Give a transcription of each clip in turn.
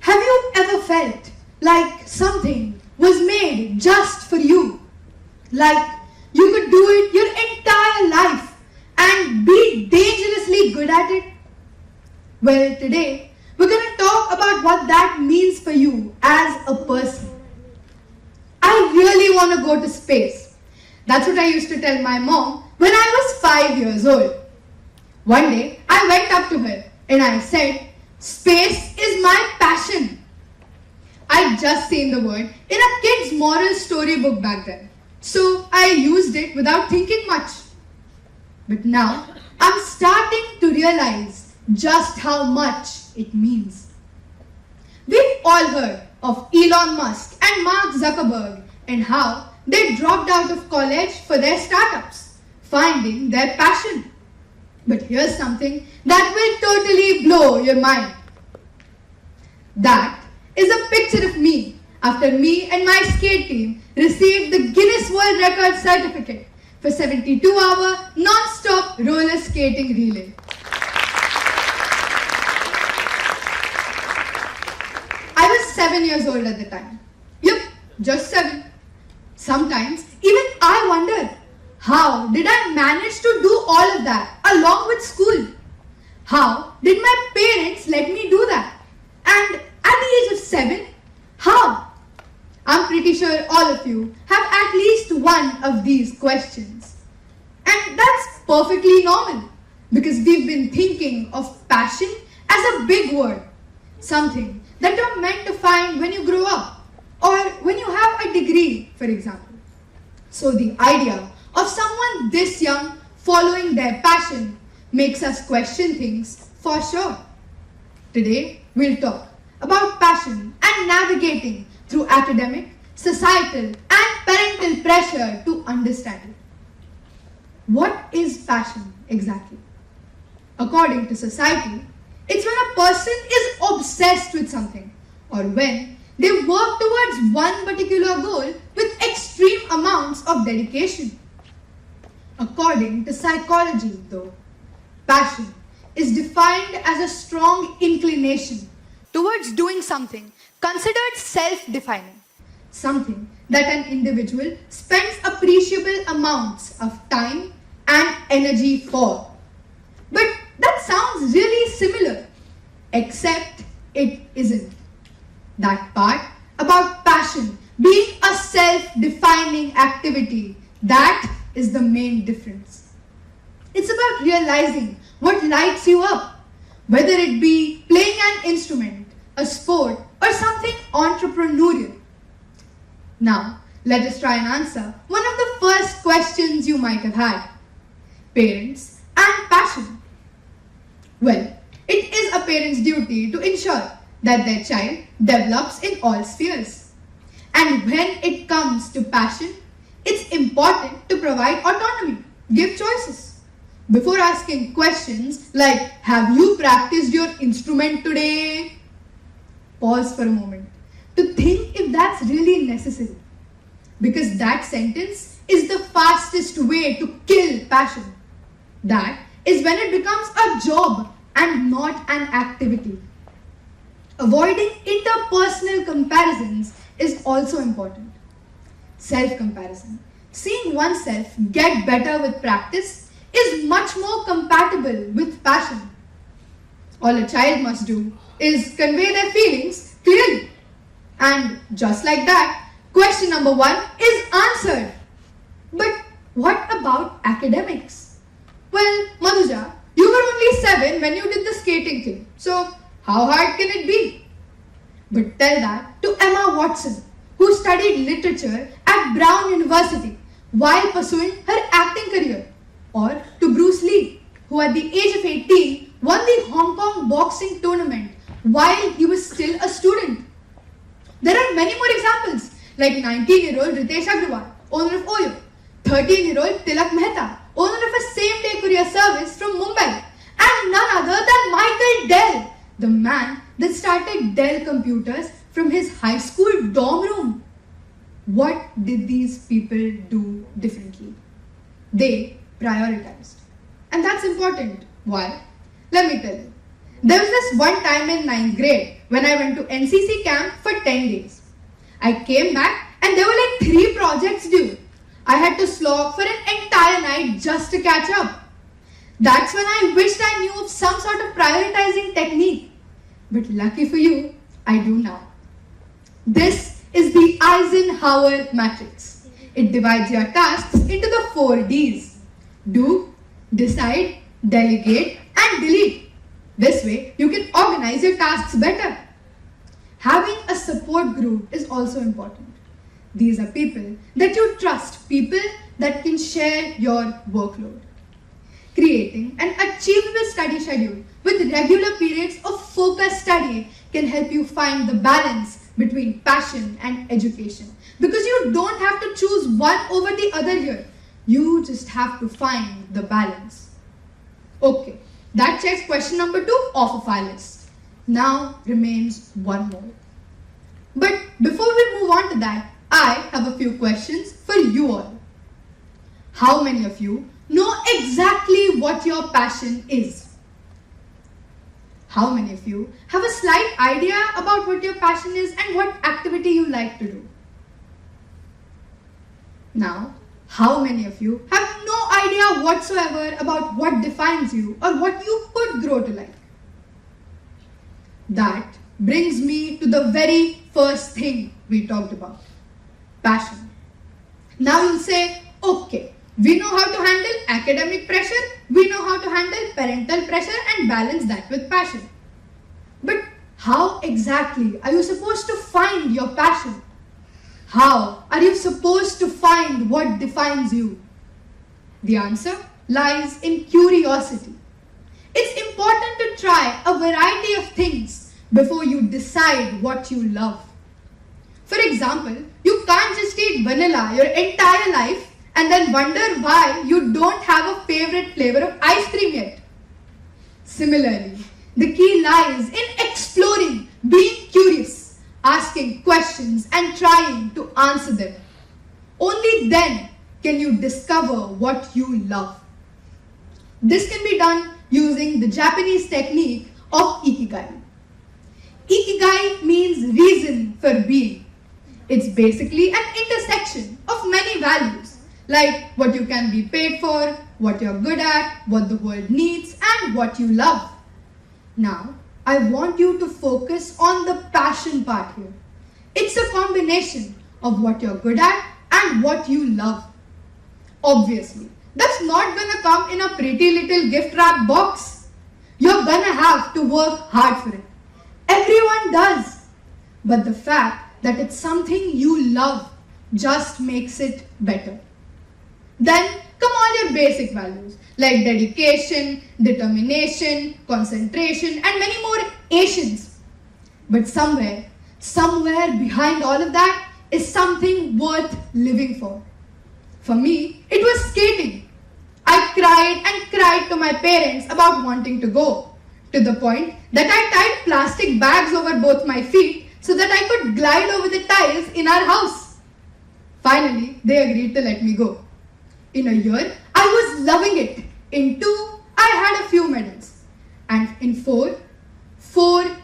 Have you ever felt like something was made just for you? Like you could do it your entire life and be dangerously good at it? Well, today we're going to talk about what that means for you as a person. I really want to go to space. That's what I used to tell my mom when I was 5 years old. One day, I went up to her and I said, "Space is my passion." I'd just seen the word in a kid's moral storybook back then, so I used it without thinking much. But now, I'm starting to realize just how much it means. We've all heard of Elon Musk and Mark Zuckerberg and how they dropped out of college for their startups, finding their passion. But here's something that will totally blow your mind. That is a picture of me after me and my skate team received the Guinness World Record certificate for 72-hour non-stop roller skating relay. I was 7 years old at the time. Yep, just 7. Sometimes even I wonder, how did I manage to do all of that along with school? How did my parents let me do that? And at the age of 7, how? I'm pretty sure all of you have at least one of these questions. And that's perfectly normal because we've been thinking of passion as a big word, something that you're meant to find when you grow up or when you have a degree, for example. So the idea of someone this young following their passion makes us question things for sure. Today, we'll talk about passion and navigating through academic, societal, and parental pressure to understand it. What is passion exactly? According to society, it's when a person is obsessed with something or when they work towards one particular goal with extreme amounts of dedication. According to psychology, though, passion is defined as a strong inclination towards doing something considered self-defining, something that an individual spends appreciable amounts of time and energy for. But that sounds really similar, except it isn't. That part about passion being a self-defining activity, that is the main difference. It's about realizing what lights you up, whether it be playing an instrument, a sport, or something entrepreneurial. Now, let us try and answer one of the first questions you might have had. Parents and passion. Well, it is a parent's duty to ensure that their child develops in all spheres. And when it comes to passion, it's important to provide autonomy, give choices. Before asking questions like, "Have you practiced your instrument today?" Pause for a moment to think if that's really necessary. Because that sentence is the fastest way to kill passion. That is when it becomes a job and not an activity. Avoiding interpersonal comparisons is also important. Self-comparison, seeing oneself get better with practice, is much more compatible with passion. All a child must do is convey their feelings clearly. And just like that, question number 1 is answered. But what about academics? Well, Madhuja, you were only 7 when you did the skating thing. So, how hard can it be? But tell that to Emma Watson, who studied literature at Brown University while pursuing her acting career. Or to Bruce Lee, who at the age of 18 won the Hong Kong boxing tournament while he was still a student. There are many more examples, like 19-year-old Ritesh Agrawal, owner of Oyo, 13-year-old Tilak Mehta, owner of a same-day courier service from Mumbai, and none other than Michael Dell, the man that started Dell Computers from his high school dorm room. What did these people do differently? They prioritized. And that's important. Why? Let me tell you. There was this one time in 9th grade when I went to NCC camp for 10 days. I came back and there were like 3 projects due. I had to slog for an entire night just to catch up. That's when I wished I knew of some sort of prioritizing technique. But lucky for you, I do now. This is the Eisenhower matrix. It divides your tasks into the 4 Ds. Do, decide, delegate, and delete. This way, you can organize your tasks better. Having a support group is also important. These are people that you trust, people that can share your workload. Creating an achievable study schedule with regular periods of focused study can help you find the balance between passion and education. Because you don't have to choose one over the other here. You just have to find the balance. Okay, that checks question number 2 off of our list. Now remains one more. But before we move on to that, I have a few questions for you all. How many of you know exactly what your passion is? How many of you have a slight idea about what your passion is and what activity you like to do? Now, how many of you have no idea whatsoever about what defines you or what you could grow to like? That brings me to the very first thing we talked about, passion. Now you'll say, okay, we know how to handle academic pressure, we know how to handle parental pressure and balance that with passion. But how exactly are you supposed to find your passion? How are you supposed to find what defines you? The answer lies in curiosity. It's important to try a variety of things before you decide what you love. For example, you can't just eat vanilla your entire life and then wonder why you don't have a favorite flavor of ice cream yet. Similarly, the key lies in exploring, being curious, asking questions and trying to answer them. Only then can you discover what you love. This can be done using the Japanese technique of ikigai. Ikigai means reason for being. It's basically an intersection of many values, like what you can be paid for, what you're good at, what the world needs, and what you love. Now, I want you to focus on the passion part here. It's a combination of what you're good at and what you love. Obviously, that's not gonna come in a pretty little gift wrap box. You're gonna have to work hard for it. Everyone does. But the fact that it's something you love just makes it better. Then come all your basic values like dedication, determination, concentration, and many more Asians. But somewhere behind all of that is something worth living for. For me, it was skating. I cried and cried to my parents about wanting to go, to the point that I tied plastic bags over both my feet so that I could glide over the tiles in our house. Finally, they agreed to let me go. In a year, I was loving it. In 2, I had a few medals. And in 4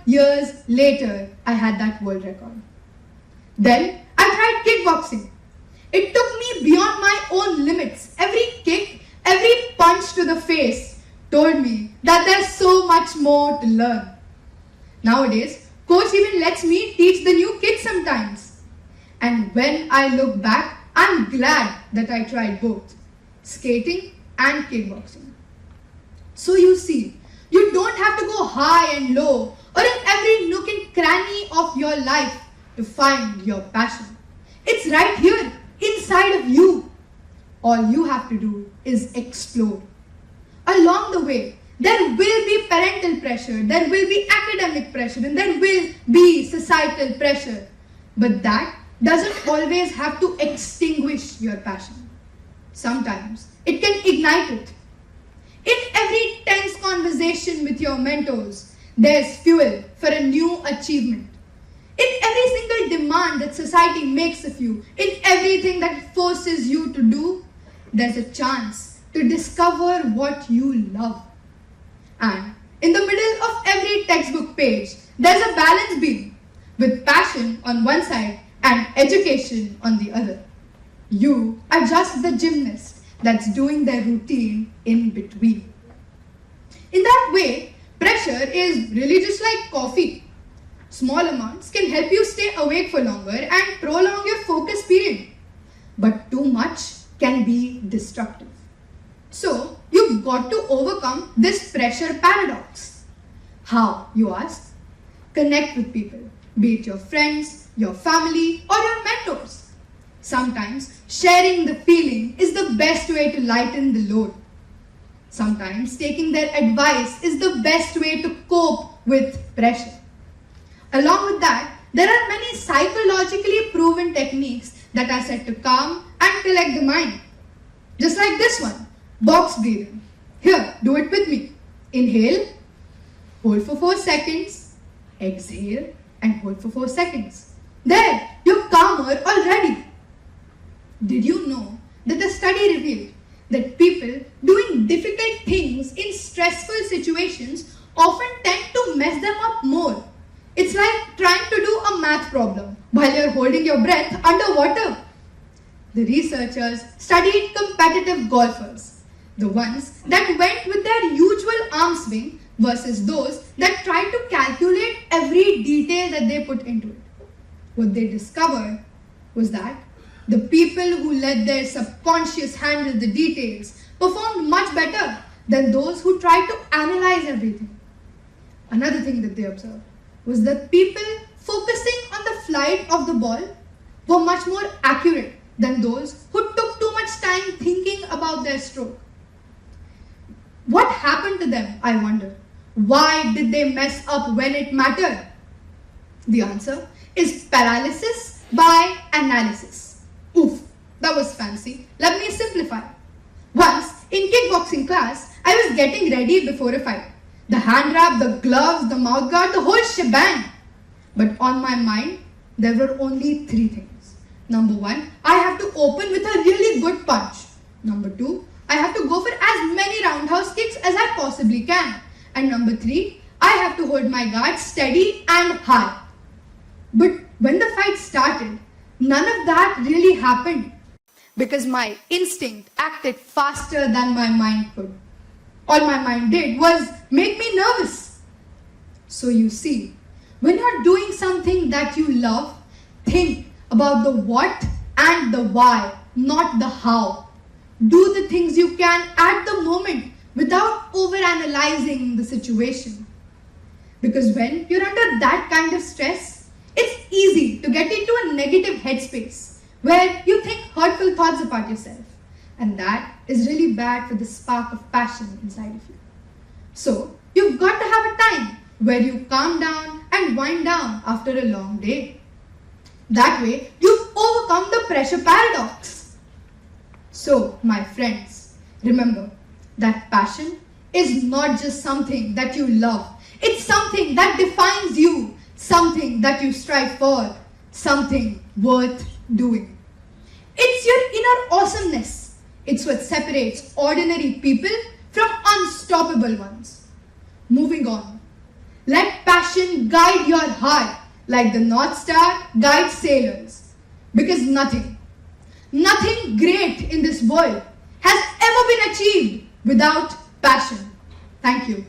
years later, I had that world record. Then, I tried kickboxing. It took me beyond my own limits. Every kick, every punch to the face told me that there's so much more to learn. Nowadays, coach even lets me teach the new kids sometimes. And when I look back, I'm glad that I tried both, skating and kickboxing. So you see, you don't have to go high and low or in every nook and cranny of your life to find your passion. It's right here, inside of you. All you have to do is explore. Along the way, there will be parental pressure, there will be academic pressure, and there will be societal pressure. But that doesn't always have to extinguish your passion. Sometimes it can ignite it. In every tense conversation with your mentors, there's fuel for a new achievement. In every single demand that society makes of you, in everything that it forces you to do, there's a chance to discover what you love. And in the middle of every textbook page, there's a balance beam with passion on one side and education on the other. You are just the gymnast that's doing their routine in between. In that way, pressure is really just like coffee. Small amounts can help you stay awake for longer and prolong your focus period. But too much can be destructive. So, you've got to overcome this pressure paradox. How, you ask? Connect with people, be it your friends, your family, or your mentors. Sometimes, sharing the feeling is the best way to lighten the load. Sometimes, taking their advice is the best way to cope with pressure. Along with that, there are many psychologically proven techniques that are said to calm and collect the mind. Just like this one, box breathing. Here, do it with me. Inhale, hold for 4 seconds, exhale and hold for 4 seconds. There, you're calmer already. Did you know that a study revealed that people doing difficult things in stressful situations often tend to mess them up more? It's like trying to do a math problem while you're holding your breath underwater. The researchers studied competitive golfers, the ones that went with their usual arm swing versus those that tried to calculate every detail that they put into it. What they discovered was that the people who let their subconscious handle the details performed much better than those who tried to analyze everything. Another thing that they observed was that people focusing on the flight of the ball were much more accurate than those who took too much time thinking about their stroke. What happened to them, I wonder? Why did they mess up when it mattered? The answer is paralysis by analysis. Oof, that was fancy. Let me simplify. Once, in kickboxing class, I was getting ready before a fight. The hand wrap, the gloves, the mouth guard, the whole shebang. But on my mind, there were only 3 things. Number 1, I have to open with a really good punch. Number 2, I have to go for as many roundhouse kicks as I possibly can. And number 3, I have to hold my guard steady and high. But when the fight started, none of that really happened because my instinct acted faster than my mind could. All my mind did was make me nervous. So you see, when you're doing something that you love, think about the what and the why, not the how. Do the things you can at the moment without overanalyzing the situation. Because when you're under that kind of stress, it's easy to get into a negative headspace where you think hurtful thoughts about yourself. And that is really bad for the spark of passion inside of you. So, you've got to have a time where you calm down and wind down after a long day. That way, you've overcome the pressure paradox. So, my friends, remember that passion is not just something that you love. It's something that defines you, something that you strive for, something worth doing. It's your inner awesomeness. It's what separates ordinary people from unstoppable ones. Moving on. Let passion guide your heart like the North Star guides sailors. Because nothing great in this world has ever been achieved without passion. Thank you.